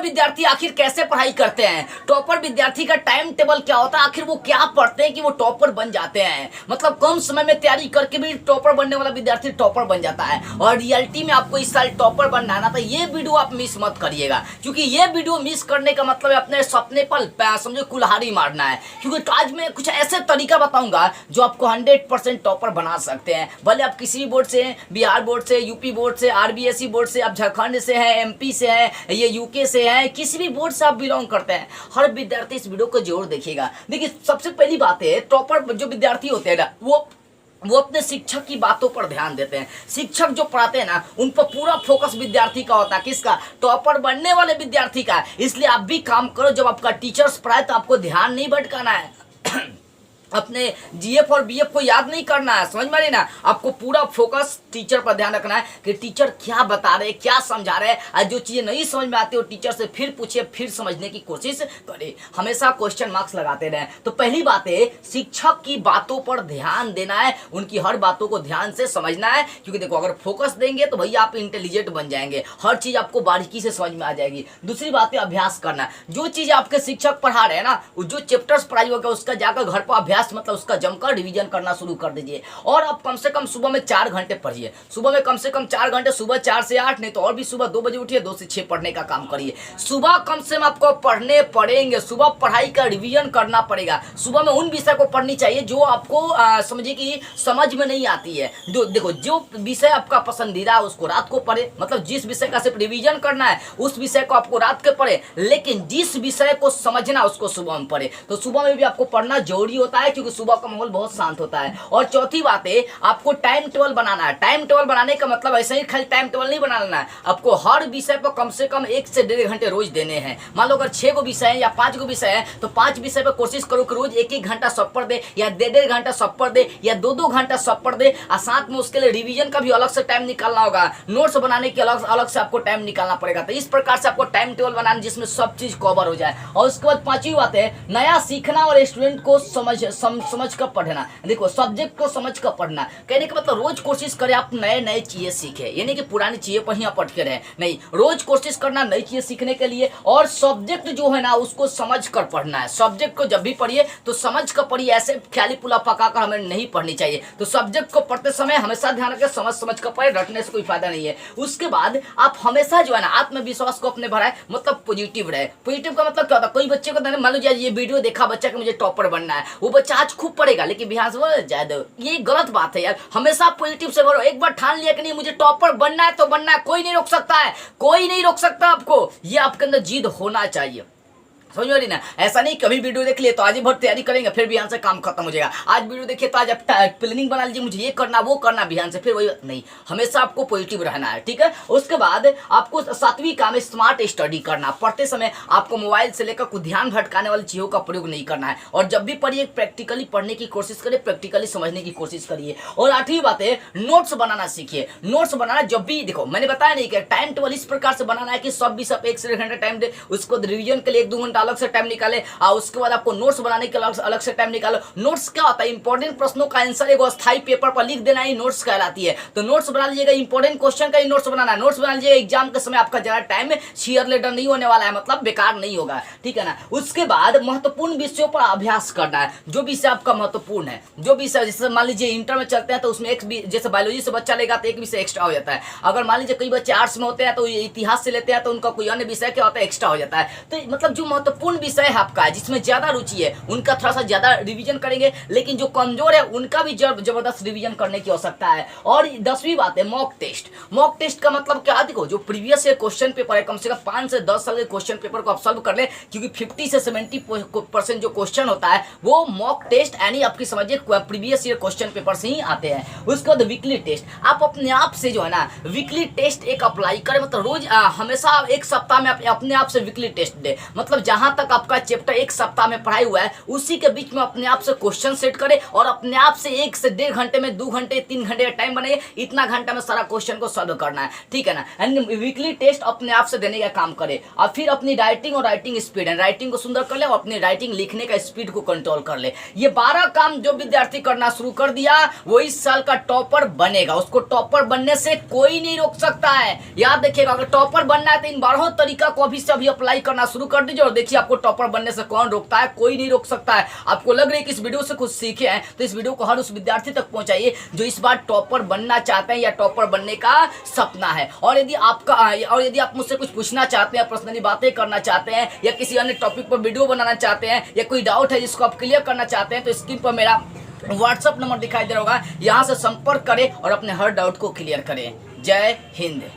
विद्यार्थी आखिर कैसे पढ़ाई करते हैं, टॉपर विद्यार्थी का टाइम टेबल क्या होता है, आखिर वो क्या पढ़ते हैं कि वो टॉपर बन जाते हैं। मतलब कम समय में तैयारी करके भी टॉपर बनने वाला विद्यार्थी टॉपर बन जाता है। और रियलिटी में आपको इस साल टॉपर बनना है ना, तो ये वीडियो आप मिस मत करिएगा, क्योंकि ये वीडियो मिस करने का मतलब है अपने सपने पर समझो कुल्हाड़ी मारना है। क्योंकि तो आज मैं कुछ ऐसे तरीका बताऊंगा जो आपको 100% टॉपर बना सकते हैं। भले आप किसी भी बोर्ड से हैं, बिहार बोर्ड से, यूपी बोर्ड से, आरबीएसई बोर्ड से, आप झारखंड से हैं, एमपी से हैं, ये यूके से हैं, किसी भी बोर्ड से आप बिलोंग करते हैं, हर विद्यार्थी इस वीडियो को जरूर देखिएगा। देखिए सबसे पहली बात है, टॉपर जो विद्यार्थी होते हैं ना, वो अपने शिक्षक की बातों पर ध्यान देते हैं। शिक्षक जो पढ़ाते हैं ना, उन पर पूरा फोकस विद्यार्थी का होता है। किसका? टॉपर बनने वाले विद्यार्थी का। इसलिए आप भी काम करो, जब आपका टीचर्स पढ़ाए तो आपको ध्यान नहीं भटकाना है अपने जीएफ और बीएफ को याद नहीं करना है, समझ में आ रही ना। आपको पूरा फोकस टीचर पर ध्यान रखना है कि टीचर क्या बता रहे, क्या समझा रहे हैं। और जो चीजें नहीं समझ में आती हो टीचर से फिर पूछिए, फिर समझने की कोशिश करिए, हमेशा क्वेश्चन मार्क्स लगाते रहें। तो पहली बात है, शिक्षक की बातों पर ध्यान देना है, उनकी हर बातों को ध्यान से समझना है। क्योंकि देखो अगर फोकस देंगे तो भैया आप इंटेलिजेंट बन जाएंगे, हर चीज आपको बारीकी से समझ में आ जाएगी। दूसरी बात है अभ्यास करना। जो चीज आपके शिक्षक पढ़ा रहे हैं ना, जो चैप्टर्स पढ़ाई होगा उसका जाकर घर पर अभ्यास मतलब उसका जमकर रिवीजन करना शुरू कर दीजिए। और आप कम से कम सुबह में 4 घंटे पढ़िए। सुबह में कम से कम 4 घंटे, सुबह 4 से 8 नहीं तो और भी सुबह 2 बजे उठिए, 2 से 6 पढ़ने का काम करिए। सुबह कम से कम आपको पढ़ने पड़ेंगे, सुबह पढ़ाई का रिवीजन करना पड़ेगा। सुबह में उन विषय को पढ़नी चाहिए जो आपको समझिए कि समझ में नहीं आती है। देखो जो विषय आपका पसंदीदा है उसको रात को पढ़े, मतलब जिस विषय का सिर्फ रिवीजन करना है उस विषय को आपको रात के पढ़े, लेकिन जिस विषय को समझना उसको सुबह में पढ़े। तो सुबह में भी आपको पढ़ना जरूरी होता है, क्योंकि सुबह का माहौल बहुत शांत होता है। और चौथी बात है, आपको टाइम टेबल बनाना है। टाइम टेबल बनाने का मतलब ऐसे ही खाली टाइम टेबल नहीं बनाना है, आपको हर विषय पर कम से कम 1 से 1.5 घंटे रोज देने हैं। मान लो अगर 6 गो विषय है या 5 गो विषय है तो 5 विषय पर कोशिश करो कि रोज 1-1 घंटा सब पढ़ दे, या 1.5 घंटा सब पढ़ दे, या 2-2 घंटा सब पढ़ दे। और साथ में उसके लिए रिवीजन का भी अलग से टाइम निकालना होगा, नोट्स बनाने के अलग से आपको टाइम निकालना पड़ेगा। तो इस प्रकार से आपको टाइम टेबल बनाना जिसमें सब चीज कवर हो जाए। और उसके बाद 5वीं बात है, नया सीखना और स्टूडेंट को समझ कर पढ़ना। देखो सब्जेक्ट को समझ कर पढ़ना कहने का मतलब रोज कोशिश करें आप नए चीजें सीखे, यानी कि पुरानी चीजें पर ही पढ़ के रहे नहीं, रोज कोशिश करना नई चीजें सीखने के लिए। और सब्जेक्ट जो है ना उसको समझ कर पढ़ना है। सब्जेक्ट को जब भी पढ़िए तो समझ कर पढ़िए, ऐसे ख्याली पुला पका कर हमें नहीं पढ़नी चाहिए। तो सब्जेक्ट को पढ़ते समय हमेशा ध्यान रखें, समझ कर पढ़े, रटने से कोई फायदा नहीं है। उसके बाद आप हमेशा जो है ना आत्मविश्वास को अपने बढ़ाए, मतलब पॉजिटिव रहे। पॉजिटिव का मतलब क्या होता है, कोई बच्चे को मान लो ये वीडियो देखा बच्चा कि मुझे टॉपर बनना है, वो बच्चा आज खूब पढ़ेगा लेकिन बिहार से ये गलत बात है यार। हमेशा पॉजिटिव से भरो। एक बार ठान लिया कि नहीं मुझे टॉपर बनना है तो बनना है, कोई नहीं रोक सकता है, कोई नहीं रोक सकता आपको। ये आपके अंदर जिद होना चाहिए, समझ रही ना। ऐसा नहीं कभी वीडियो देख लिए तो आज ही भर तैयारी करेंगे फिर बिहान से काम खत्म हो जाएगा। आज वीडियो देखिए तो आज आप प्लानिंग बना लीजिए, मुझे ये करना वो करना, बिहान से फिर वही नहीं। हमेशा आपको पॉजिटिव रहना है, ठीक है। उसके बाद आपको 7वीं का में स्मार्ट स्टडी करना। पढ़ते समय आपको मोबाइल से लेकर कुछ ध्यान भटकाने वाली चीजों का प्रयोग नहीं करना है। और जब भी पढ़िए प्रैक्टिकली पढ़ने की कोशिश करिए, प्रैक्टिकली समझने की कोशिश करिए। और 8वीं बात है, नोट्स बनाना सीखिए। नोट्स बनाना जब भी देखो मैंने बताया नहीं कि टाइम टेबल इस प्रकार से बनाना है कि सब 1 से 1.5 घंटा टाइम दे, उसको रिवीजन के लिए 1-2 घंटा अलग से टाइम निकाले। और उसके बाद आपको नोट्स बनाने के अलग से टाइम निकालो। नोट्स क्या होता है, इंपॉर्टेंट प्रश्नों का आंसर एक स्थायी पेपर पर लिख देना ही नोट्स कहलाती है। तो नोट्स बना लीजिएगा, इंपॉर्टेंट क्वेश्चन का ही नोट्स बनाना है। नोट्स बना लीजिएगा, एग्जाम के समय आपका ज्यादा टाइम शेयर लेटर नहीं होने वाला है, मतलब बेकार नहीं होगा, ठीक है ना। उसके बाद महत्वपूर्ण विषयों पर अभ्यास करना है। जो विषय आपका महत्वपूर्ण है, जो विषय जैसे मान लीजिए इंटर में चलते हैं तो उसमें एक जैसे बायोलॉजी से बच्चा लेगा तो एक विषय एक्स्ट्रा हो जाता है। अगर मान लीजिए कई बच्चे आर्ट्स में होते हैं तो इतिहास से लेते हैं तो उनका कोई अन्य विषय क्या होता है, एक्स्ट्रा हो जाता है। तो मतलब जो महत्वपूर्ण विषय है आपका, जिसमें ज्यादा रुचि है, उनका थोड़ा सा ज्यादा रिवीजन करेंगे, लेकिन जो कमजोर है उनका भी जबरदस्त रिवीजन करने की आवश्यकता है। और 10वीं बात है मॉक टेस्ट। मॉक टेस्ट का मतलब क्या, देखो जो प्रीवियस ईयर क्वेश्चन पेपर है कम से कम 5 से 10 साल के क्वेश्चन पेपर को आप सॉल्व कर ले, क्योंकि 50 से 70% जो क्वेश्चन होता है वो मॉक टेस्ट यानी आपकी समझिए प्रीवियस ईयर क्वेश्चन पेपर से ही आते हैं। उसके बाद वीकली टेस्ट, आप अपने आप से जो है ना वीकली टेस्ट एक अप्लाई करें, मतलब रोज हमेशा 1 सप्ताह में अपने आप से वीकली टेस्ट दे। मतलब जहां तक आपका चैप्टर एक सप्ताह में पढ़ाई हुआ है उसी के बीच में अपने आप से क्वेश्चन सेट करें और अपने आप से 1 से 1.5 घंटे में 2 घंटे 3 घंटे का टाइम बनाइए। इतना घंटा में सारा क्वेश्चन को सॉल्व करना है, ठीक है ना। एंड वीकली टेस्ट अपने आप से देने का काम करें और फिर अपनी राइटिंग और राइटिंग स्पीड है, राइटिंग को सुंदर कर ले और अपनी राइटिंग लिखने का स्पीड को कंट्रोल कर ले। ये 12 काम जो विद्यार्थी करना शुरू कर दिया वो इस साल का टॉपर बनेगा। उसको टॉपर बनने से कोई नहीं रोक सकता है। याद देखिएगा, अगर टॉपर बनना है तो इन 12 तरीका को अभी से अभी अप्लाई करना शुरू कर दीजिए और देखिए आपको टॉपर बनने से कौन रोकता है, कोई नहीं रोक सकता है। आपको लग रहा है कि इस वीडियो से कुछ सीखे हैं तो इस वीडियो को हर उस विद्यार्थी तक पहुंचाइए जो इस बार टॉपर बनना चाहते हैं या टॉपर बनने का सपना है। और यदि आप मुझसे कुछ पूछना चाहते हैं, पर्सनली बातें करना चाहते हैं या किसी अन्य टॉपिक पर वीडियो बनाना चाहते हैं या कोई डाउट है जिसको आप क्लियर करना चाहते हैं तो स्क्रीन पर मेरा व्हाट्सएप नंबर दिखाई दे रहा होगा, यहाँ से संपर्क करें और अपने हर डाउट को क्लियर करें। जय हिंद।